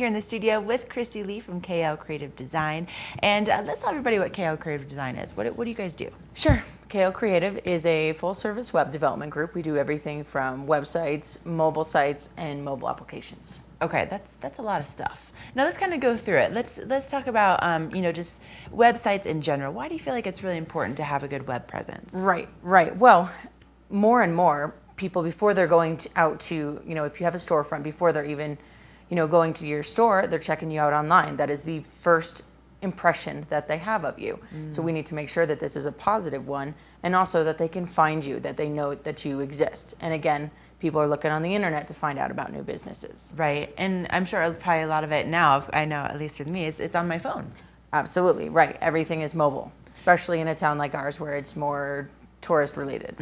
Here in the studio with Christy Lee from KL Creative Design. And let's tell everybody what KL Creative Design is. What do you guys do? Sure. KL Creative is a full-service web development group. We do everything from websites, mobile sites, and mobile applications. Okay, that's a lot of stuff. Now let's kind of go through it. Let's talk about just websites in general. Why do you feel like it's really important to have a good web presence? Right. Well, more and more people, before they're going out to, if you have a storefront, before they're even going to your store, they're checking you out online. That is the first impression that they have of you. So we need to make sure that this is a positive one, and also that they can find you, that they know that you exist. And again, people are looking on the internet to find out about new businesses. Right, and I'm sure probably a lot of it now, I know at least with me, it's on my phone. Absolutely, right. Everything is mobile, especially in a town like ours where it's more tourist related.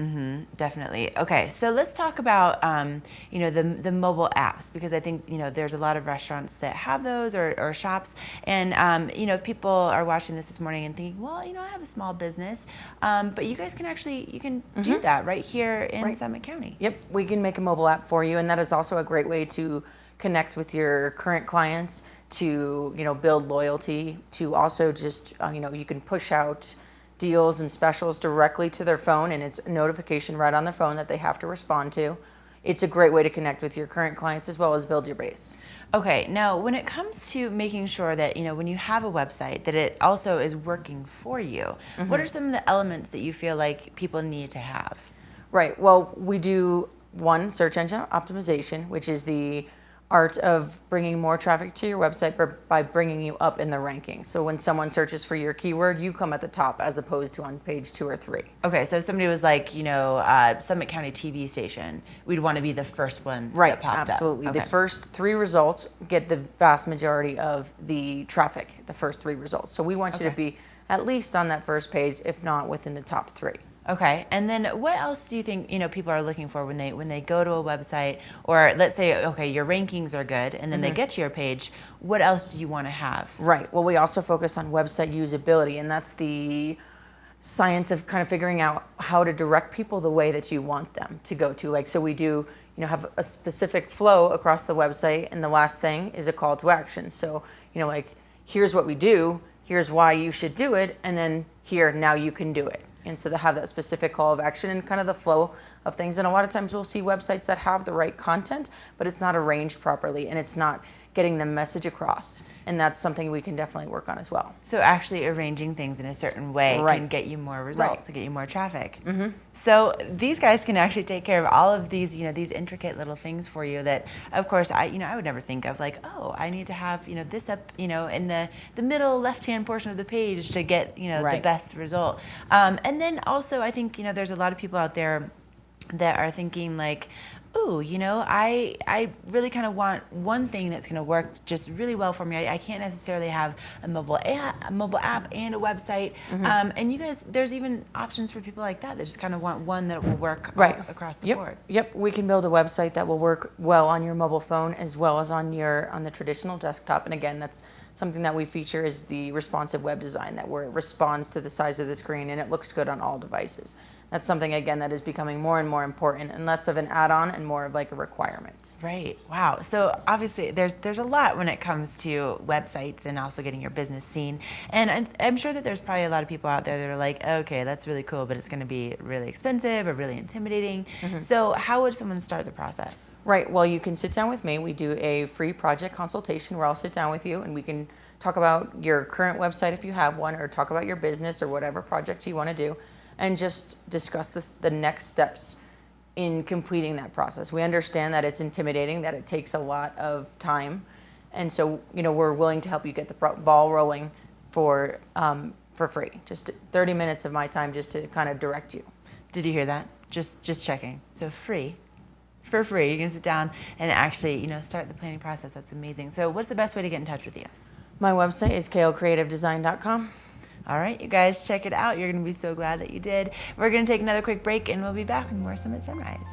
Definitely. Okay, so let's talk about the mobile apps, because I think there's a lot of restaurants that have those or shops, and if people are watching this morning and thinking, well, I have a small business, but you guys can do that right here in Summit County. Yep, we can make a mobile app for you, and that is also a great way to connect with your current clients, to build loyalty, to also just you can push out deals and specials directly to their phone, and it's a notification right on their phone that they have to respond to. It's a great way to connect with your current clients as well as build your base. Okay, now when it comes to making sure that when you have a website that it also is working for you, what are some of the elements that you feel like people need to have? Right, well, we do search engine optimization, which is the art of bringing more traffic to your website by bringing you up in the rankings. So when someone searches for your keyword, you come at the top as opposed to on page 2 or 3. Okay, so if somebody was like, Summit County TV station, we'd want to be the first one that popped up. Absolutely. Okay. The first 3 results get the vast majority of the traffic, the first 3 results. So we want you to be at least on that first page, if not within the top 3. Okay, and then what else do you think people are looking for when they go to a website, or let's say your rankings are good and then they get to your page? What else do you want to have? Right. Well, we also focus on website usability, and that's the science of kind of figuring out how to direct people the way that you want them to go to. So we do have a specific flow across the website, and the last thing is a call to action. So here's what we do, here's why you should do it, and then now you can do it. And so to have that specific call of action and kind of the flow of things. And a lot of times we'll see websites that have the right content, but it's not arranged properly and it's not getting the message across. And that's something we can definitely work on as well. So actually arranging things in a certain way can get you more results, to get you more traffic. So these guys can actually take care of all of these, these intricate little things for you that, of course, I would never think of, like, oh, I need to have, this up, in the middle left-hand portion of the page to get, the best result. And then also, I think, there's a lot of people out there that are thinking like, ooh, I really kind of want one thing that's going to work just really well for me. I can't necessarily have a mobile app and a website. And you guys, there's even options for people like that just kind of want one that will work across the board. Yep, we can build a website that will work well on your mobile phone as well as on the traditional desktop. And again, that's something that we feature is the responsive web design, that where it responds to the size of the screen and it looks good on all devices. That's something, again, that is becoming more and more important and less of an add-on and more of like a requirement. Right. Wow. So obviously there's a lot when it comes to websites and also getting your business seen. And I'm sure that there's probably a lot of people out there that are like, okay, that's really cool, but it's going to be really expensive or really intimidating. So how would someone start the process? Right. Well, you can sit down with me. We do a free project consultation where I'll sit down with you and we can talk about your current website if you have one, or talk about your business or whatever project you want to do, and just discuss the next steps in completing that process. We understand that it's intimidating, that it takes a lot of time, and so we're willing to help you get the ball rolling for free. Just 30 minutes of my time just to kind of direct you. Did you hear that? Just checking. So for free, you can sit down and actually start the planning process. That's amazing. So what's the best way to get in touch with you? My website is klcreativedesign.com. All right, you guys check it out. You're going to be so glad that you did. We're going to take another quick break, and we'll be back with more Summit Sunrise.